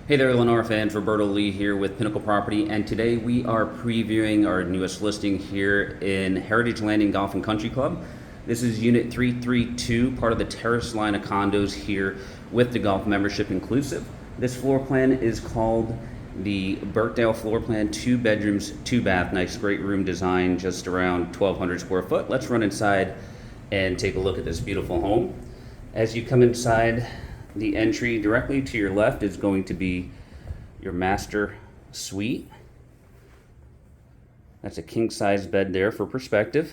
Hey there, Lenore fans. Roberto Lee here with Pinnacle Property, and today we are previewing our newest listing here in Heritage Landing Golf and Country Club. This is Unit 332, part of the terrace line of condos here with the golf membership inclusive. This floor plan is called the Birkdale floor plan, 2 bedrooms, 2 bath, nice great room design, just around 1,200 square foot. Let's run inside and take a look at this beautiful home. As you come inside, the entry directly to your left is going to be your master suite. That's a king-size bed there for perspective.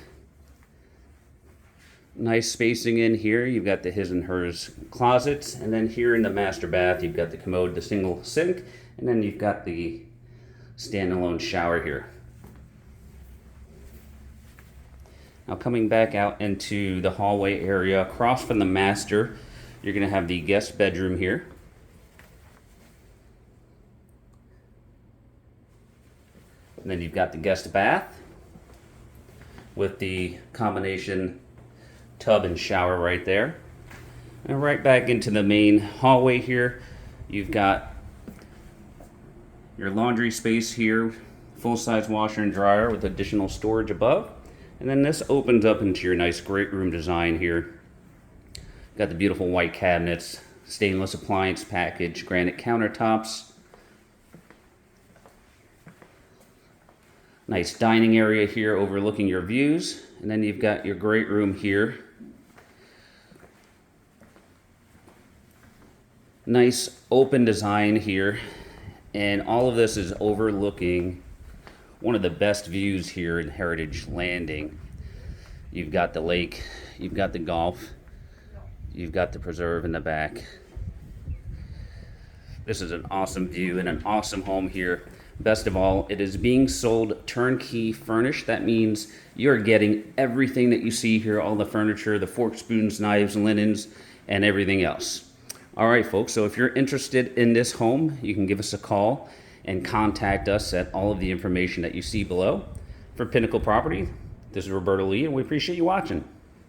Nice spacing in here. You've got the his and hers closets, and then here in the master bath, you've got the commode, the single sink, and then you've got the standalone shower here. Now coming back out into the hallway area across from the master, you're going to have the guest bedroom here. And then you've got the guest bath with the combination tub and shower right there. And right back into the main hallway here, you've got your laundry space here, full-size washer and dryer with additional storage above. And then this opens up into your nice great room design here. Got the beautiful white cabinets, stainless appliance package, granite countertops. Nice dining area here overlooking your views. And then you've got your great room here. Nice open design here. And all of this is overlooking one of the best views here in Heritage Landing. You've got the lake, you've got the golf. You've got the preserve in the back. This is an awesome view and an awesome home here. Best of all, it is being sold turnkey furnished. That means you're getting everything that you see here, all the furniture, the forks, spoons, knives, linens, and everything else. All right, folks, so if you're interested in this home, you can give us a call and contact us at all of the information that you see below. For Pinnacle Property, this is Roberto Lee, and we appreciate you watching.